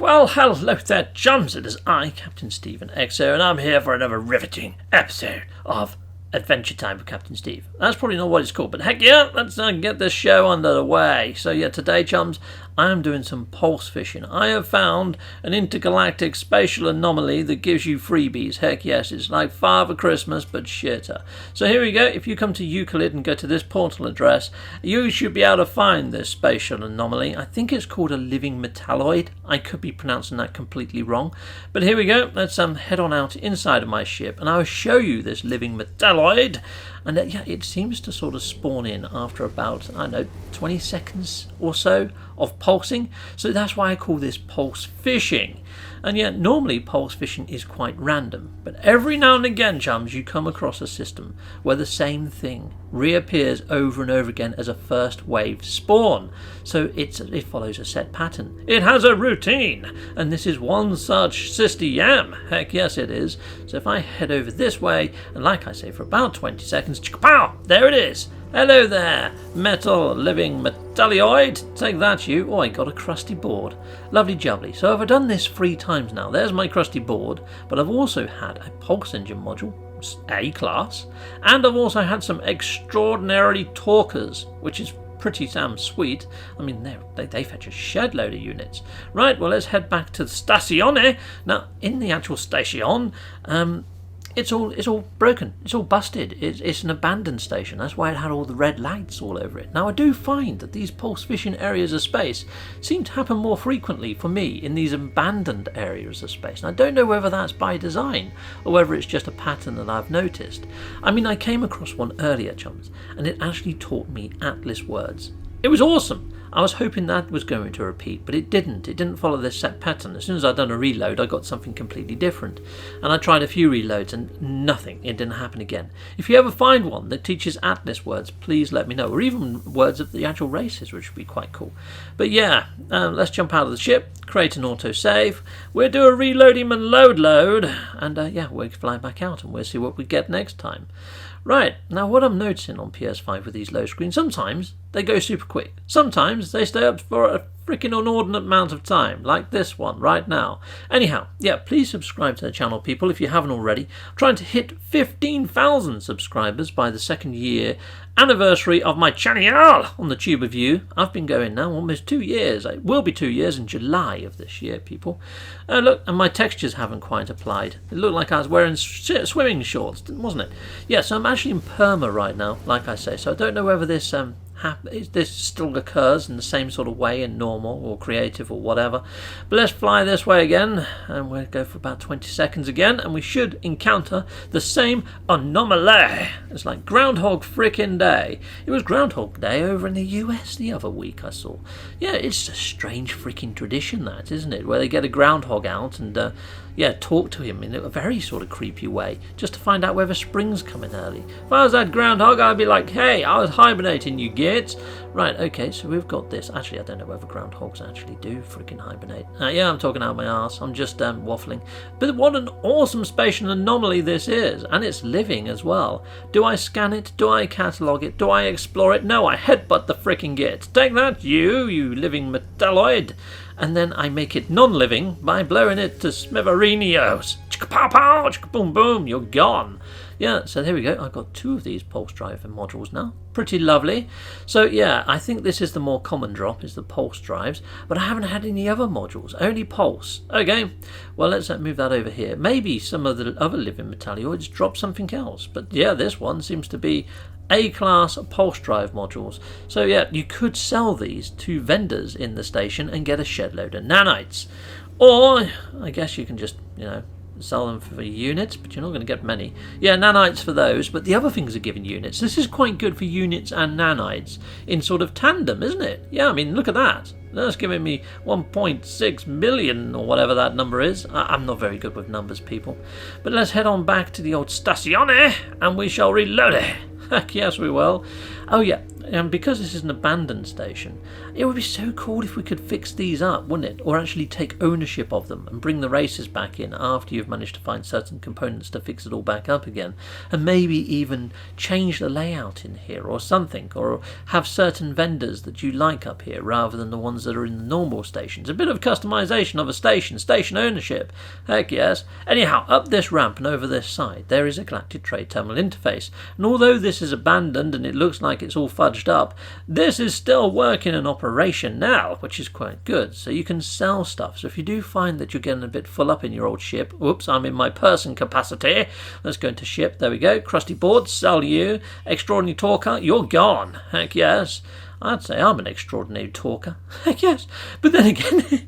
Well, hello there, chums. It is I, Captain Stephen XO, and I'm here for another riveting episode of Adventure Time with Captain Steve. That's probably not what it's called, but heck yeah, let's get this show under the way. So yeah, today, chums, I am doing some pulse fishing. I have found an intergalactic spatial anomaly that gives you freebies. Heck yes, it's like Father Christmas, but shitter. So here we go. If you come to Euclid and go to this portal address, you should be able to find this spatial anomaly. I think it's called a living metalloid. I could be pronouncing that completely wrong. But here we go. Let's head on out inside of my ship, and I'll show you this living metalloid. And yeah, it seems to sort of spawn in after about, I don't know, 20 seconds or so of pulsing. So that's why I call this pulse fishing. And yet, normally pulse fishing is quite random. But every now and again, chums, you come across a system where the same thing reappears over and over again as a first wave spawn. So it follows a set pattern. It has a routine. And this is one such sister yam. Heck yes, it is. So if I head over this way, and like I say, for about 20 seconds, pow, there it is. Hello there, metal living Metalloid. Take that, you. Oh, I got a crusty board. Lovely jubbly. So I've done this 3 times now. There's my crusty board, but I've also had a pulse engine module, A class, and I've also had some extraordinarily talkers, which is pretty damn sweet. I mean, they fetch a shed load of units. Right, well, let's head back to the Stazione. Now, in the actual station, it's all broken. It's all busted. It's an abandoned station. That's why it had all the red lights all over it. Now, I do find that these pulse fishing areas of space seem to happen more frequently for me in these abandoned areas of space. And I don't know whether that's by design or whether it's just a pattern that I've noticed. I mean, I came across one earlier, chums, and it actually taught me Atlas words. It was awesome. I was hoping that was going to repeat, but it didn't. It didn't follow this set pattern. As soon as I'd done a reload, I got something completely different. And I tried a few reloads and nothing. It didn't happen again. If you ever find one that teaches Atlas words, please let me know. Or even words of the actual races, which would be quite cool. But yeah, let's jump out of the ship, create an autosave. We'll do a reloading and load. And yeah, we'll fly back out and we'll see what we get next time. Right, now what I'm noticing on PS5 with these load screens, sometimes they go super quick. Sometimes they stay up for a freaking inordinate amount of time, like this one right now. Anyhow, yeah, please subscribe to the channel, people, if you haven't already. I'm trying to hit 15,000 subscribers by the 2nd year anniversary of my channel on the Tube of You. I've been going now almost 2 years. It will be 2 years in July of this year, people. Look, and my textures haven't quite applied. It looked like I was wearing swimming shorts, wasn't it? Yeah, so I'm actually in perma right now, like I say. So I don't know whether this this still occurs in the same sort of way in normal or creative or whatever. But let's fly this way again, and we'll go for about 20 seconds again, and we should encounter the same anomaly. It's like Groundhog frickin' Day. It was Groundhog Day over in the US the other week, I saw. Yeah, it's a strange freaking tradition, that, isn't it? Where they get a groundhog out and yeah, talk to him in a very sort of creepy way, just to find out whether spring's coming early. If I was that groundhog, I'd be like, hey, I was hibernating, you gits. Right, okay, so we've got this. Actually, I don't know whether groundhogs actually do freaking hibernate. Yeah, I'm talking out my arse. I'm just waffling. But what an awesome spatial anomaly this is, and it's living as well. Do I scan it? Do I catalogue it? Do I explore it? No, I headbutt the freaking git. Take that, you living metalloid. And then I make it non-living by blowing it to smithereens. Chicka-pow-pow, chicka-boom-boom, you're gone. Yeah, so there we go. I've got 2 of these pulse driver modules now. Pretty lovely. So yeah, I think this is the more common drop, is the pulse drives. But I haven't had any other modules, only pulse. Okay, well, let's move that over here. Maybe some of the other living metalloids drop something else. But yeah, this one seems to be A-class pulse drive modules. So yeah, you could sell these to vendors in the station and get a shed load of nanites. Or I guess you can just, sell them for units, but you're not going to get many. Yeah, nanites for those, but the other things are giving units. This is quite good for units and nanites in sort of tandem, isn't it? Yeah, I mean, look at that. That's giving me 1.6 million or whatever that number is. I'm not very good with numbers, people. But let's head on back to the old Stazione and we shall reload it. Heck yes, we will. Oh yeah, And because this is an abandoned station, it would be so cool if we could fix these up, wouldn't it? Or actually take ownership of them and bring the races back in after you've managed to find certain components to fix it all back up again. And maybe even change the layout in here or something, or have certain vendors that you like up here rather than the ones that are in the normal stations. A bit of customization of a station ownership. Heck yes. Anyhow, up this ramp and over this side, there is a Galactic Trade Terminal interface. And although this is abandoned and it looks like it's all fudged up, this is still working in operation now, which is quite good. So you can sell stuff. So if you do find that you're getting a bit full up in your old ship, whoops, I'm in my person capacity. Let's go into ship. There we go. Crusty board, sell you. Extraordinary talker, you're gone. Heck yes. I'd say I'm an extraordinary talker. Heck yes. But then again,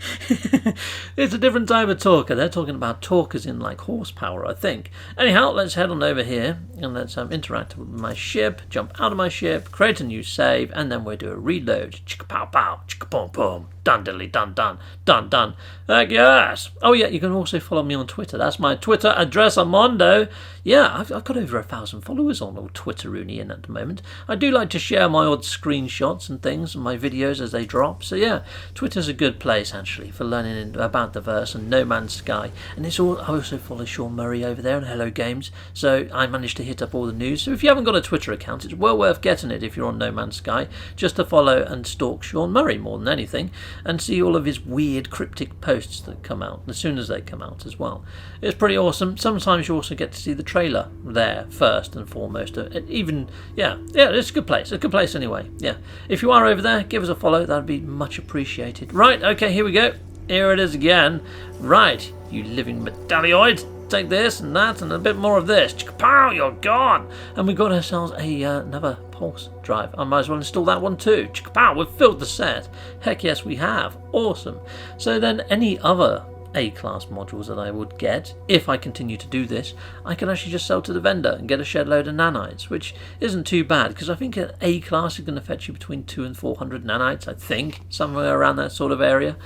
it's a different type of talker. They're talking about talkers in like horsepower, I think. Anyhow, let's head on over here and let's interact with my ship, jump out of my ship, create a new save, and then we'll do a reload. Chicka pow pow, chicka pom pom. Dun diddly dun dun, dun dun. Heck yes. Oh yeah, you can also follow me on Twitter. That's my Twitter address, Armando. Yeah, I've got over 1,000 followers on old Twitteroony at the moment. I do like to share my odd screenshots and things and my videos as they drop. So yeah, Twitter's a good place actually for learning about the verse and No Man's Sky. And it's all. I also follow Sean Murray over there and Hello Games. So I managed to hit up all the news. So if you haven't got a Twitter account, it's well worth getting it if you're on No Man's Sky, just to follow and stalk Sean Murray more than anything, and see all of his weird cryptic posts that come out as soon as they come out as well. It's pretty awesome. Sometimes you also get to see the trailer there first and foremost. Yeah, it's a good place. It's a good place anyway. Yeah, if you are over there, give us a follow. That'd be much appreciated. Right, okay, here we go. Here it is again. Right, you living Metalloid. Take this and that and a bit more of this. Pow, you're gone. And we got ourselves another pulse drive. I might as well install that one too. Pow, we've filled the set. Heck yes, we have. Awesome. So then any other A-class modules that I would get, if I continue to do this, I can actually just sell to the vendor and get a shed load of nanites, which isn't too bad, because I think an A-class is going to fetch you between 200 and 400 nanites, I think, somewhere around that sort of area.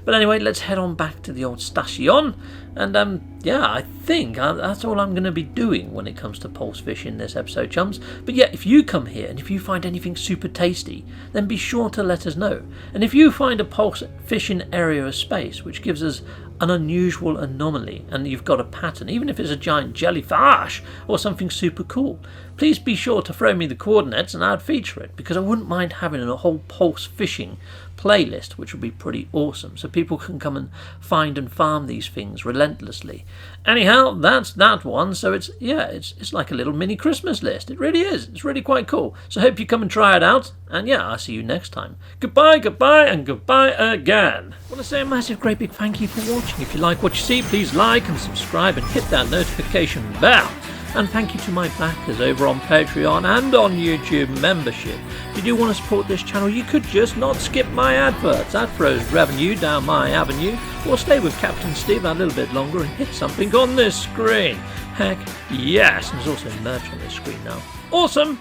But anyway, let's head on back to the old station, and yeah, I think that's all I'm going to be doing when it comes to pulse fish in this episode, chums. But yeah, if you come here and if you find anything super tasty, then be sure to let us know. And if you find a pulse fishing area of space which gives us an unusual anomaly and you've got a pattern, even if it's a giant jellyfish or something super cool, please be sure to throw me the coordinates and I'd feature it, because I wouldn't mind having a whole pulse fishing playlist, which would be pretty awesome, so people can come and find and farm these things relentlessly. Anyhow, that's that one. So it's like a little mini Christmas list. It really is. It's really quite cool. So hope you come and try it out. And yeah, I'll see you next time. Goodbye, goodbye, and goodbye again. I want to say a massive, great big thank you for watching. If you like what you see, please like and subscribe and hit that notification bell. And thank you to my backers over on Patreon and on YouTube membership. If you do want to support this channel, you could just not skip my adverts. That throws revenue down my avenue. Or stay with Captain Steve a little bit longer and hit something on this screen. Heck yes, and there's also merch on this screen now. Awesome!